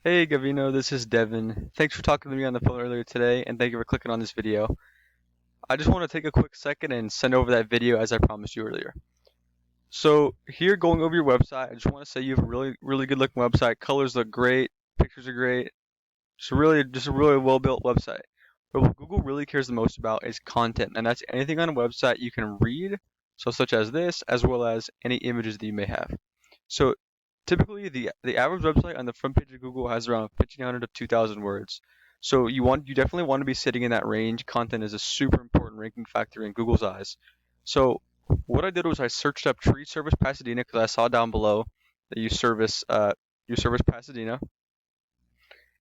Hey Gavino, this is Devin. Thanks for talking to me on the phone earlier today, and thank you for clicking on this video. I just want to take a quick second and send over that video as I promised you earlier. So here, going over your website, I just want to say you have a really good looking website. Colors look great, pictures are great. Just a really well built website. But what Google really cares the most about is content, and that's anything on a website you can read, so such as this, as well as any images that you may have. So typically, the average website on the front page of Google has around 1,500 to 2,000 words. So you definitely want to be sitting in that range. Content is a super important ranking factor in Google's eyes. So what I did was I searched up tree service Pasadena because I saw down below that you service Pasadena,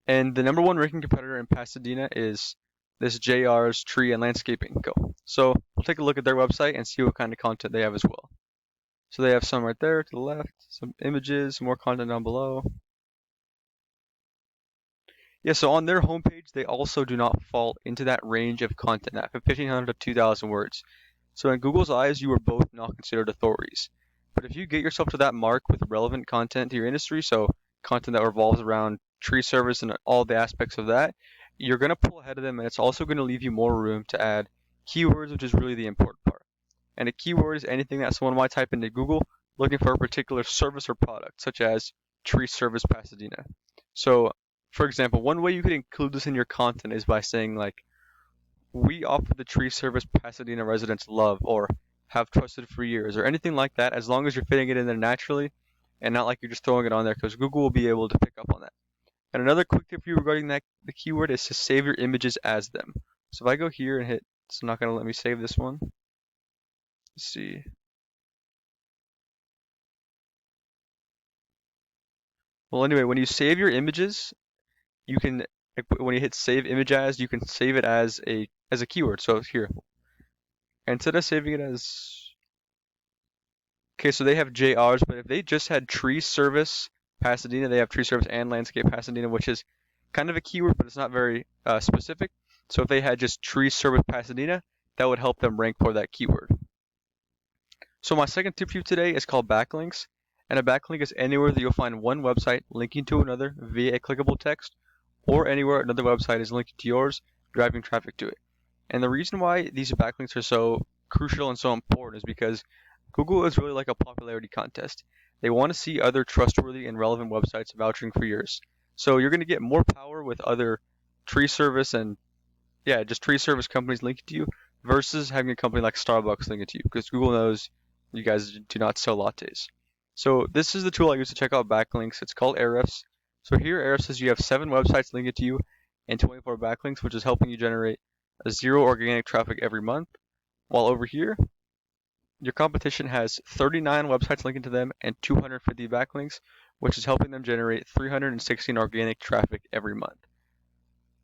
and the number one ranking competitor in Pasadena is this JR's Tree and Landscaping Co. So we'll take a look at their website and see what kind of content they have as well. So they have some right there to the left, some images, more content down below. Yeah, so on their homepage, they also do not fall into that range of content, that 1,500 to 2,000 words. So in Google's eyes, you are both not considered authorities. But if you get yourself to that mark with relevant content to your industry, so content that revolves around tree service and all the aspects of that, you're going to pull ahead of them, and it's also going to leave you more room to add keywords, which is really the important part. And a keyword is anything that someone might type into Google looking for a particular service or product, such as Tree Service Pasadena. So, for example, one way you could include this in your content is by saying like, we offer the tree service Pasadena residents love, or have trusted for years, or anything like that, as long as you're fitting it in there naturally and not like you're just throwing it on there, because Google will be able to pick up on that. And another quick tip for you regarding the keyword is to save your images as them. So if I go here and hit, it's not going to let me save this one. Let's see. Well, anyway, when you save your images, you can, like, when you hit save image as, you can save it as a keyword. So here, instead of saving it as, okay, so they have JRs, but if they just had tree service Pasadena, they have tree service and landscape Pasadena, which is kind of a keyword, but it's not very specific. So if they had just tree service Pasadena, that would help them rank for that keyword. So my second tip for you today is called backlinks. And a backlink is anywhere that you'll find one website linking to another via a clickable text, or anywhere another website is linking to yours, driving traffic to it. And the reason why these backlinks are so crucial and so important is because Google is really like a popularity contest. They want to see other trustworthy and relevant websites vouching for yours. So you're going to get more power with other tree service and, yeah, just tree service companies linking to you versus having a company like Starbucks linking to you, because Google knows you guys do not sell lattes. So this is the tool I use to check out backlinks. It's called Ahrefs. So here Ahrefs says you have 7 websites linked to you and 24 backlinks, which is helping you generate a 0 organic traffic every month. While over here, your competition has 39 websites linked to them and 250 backlinks, which is helping them generate 316 organic traffic every month.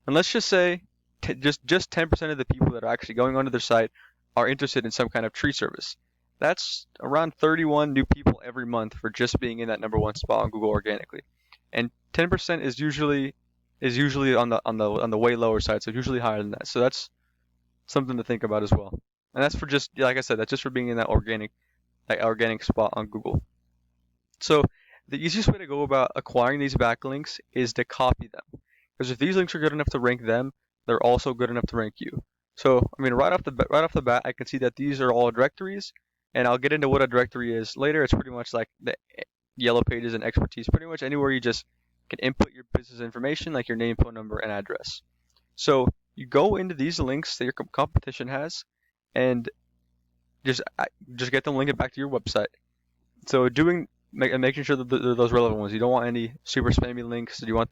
And let's just say just 10% of the people that are actually going onto their site are interested in some kind of tree service. That's around 31 new people every month for just being in that number one spot on Google organically. And 10% is usually on the way lower side, so usually higher than that. So that's something to think about as well. And that's for just, like I said, that's just for being in that organic spot on Google. So the easiest way to go about acquiring these backlinks is to copy them. Because if these links are good enough to rank them, they're also good enough to rank you. So I mean, right off the bat, I can see that these are all directories, and I'll get into what a directory is later. It's pretty much like the yellow pages and expertise, pretty much anywhere you just can input your business information, like your name, phone number, and address. So you go into these links that your competition has, and just get them linked back to your website. So making sure that they're those relevant ones. You don't want any super spammy links. You want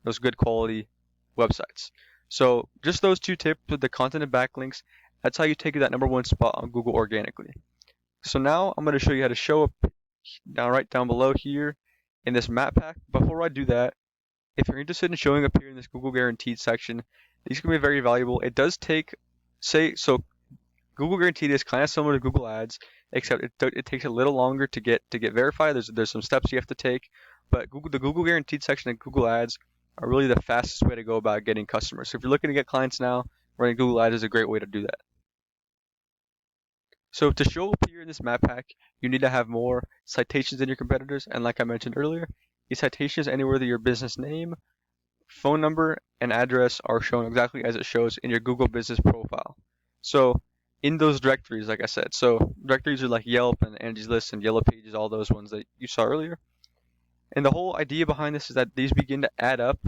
those good quality websites. So just those 2 tips with the content and backlinks, that's how you take that number one spot on Google organically. So now I'm going to show you how to show up right down below here in this map pack. Before I do that, if you're interested in showing up here in this Google Guaranteed section, these can be very valuable. It does take, Google Guaranteed is kind of similar to Google Ads, except it takes a little longer to get verified. There's some steps you have to take, but the Google Guaranteed section and Google Ads are really the fastest way to go about getting customers. So if you're looking to get clients now, running Google Ads is a great way to do that. So to show up here in this map pack, you need to have more citations than your competitors, and like I mentioned earlier, a citation is anywhere that your business name, phone number and address are shown exactly as it shows in your Google Business profile. So in those directories, like I said, so directories are like Yelp and Angie's List and Yellow Pages, all those ones that you saw earlier. And the whole idea behind this is that these begin to add up.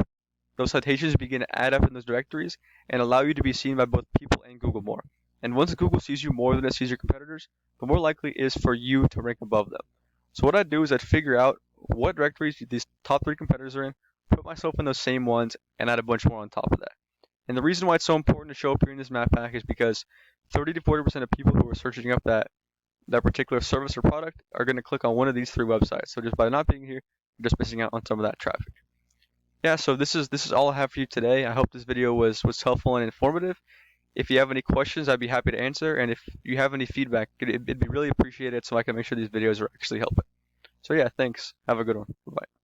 Those citations begin to add up in those directories and allow you to be seen by both people and Google more. And once Google sees you more than it sees your competitors, the more likely it is for you to rank above them. So what I'd do is I'd figure out what directories these top 3 competitors are in, put myself in those same ones, and add a bunch more on top of that. And the reason why it's so important to show up here in this map pack is because 30 to 40% of people who are searching up that particular service or product are going to click on one of these 3 websites. So just by not being here, you're just missing out on some of that traffic. Yeah, so this is all I have for you today. I hope this video was helpful and informative. If you have any questions, I'd be happy to answer. And if you have any feedback, it'd be really appreciated so I can make sure these videos are actually helping. So yeah, thanks. Have a good one. Bye-bye.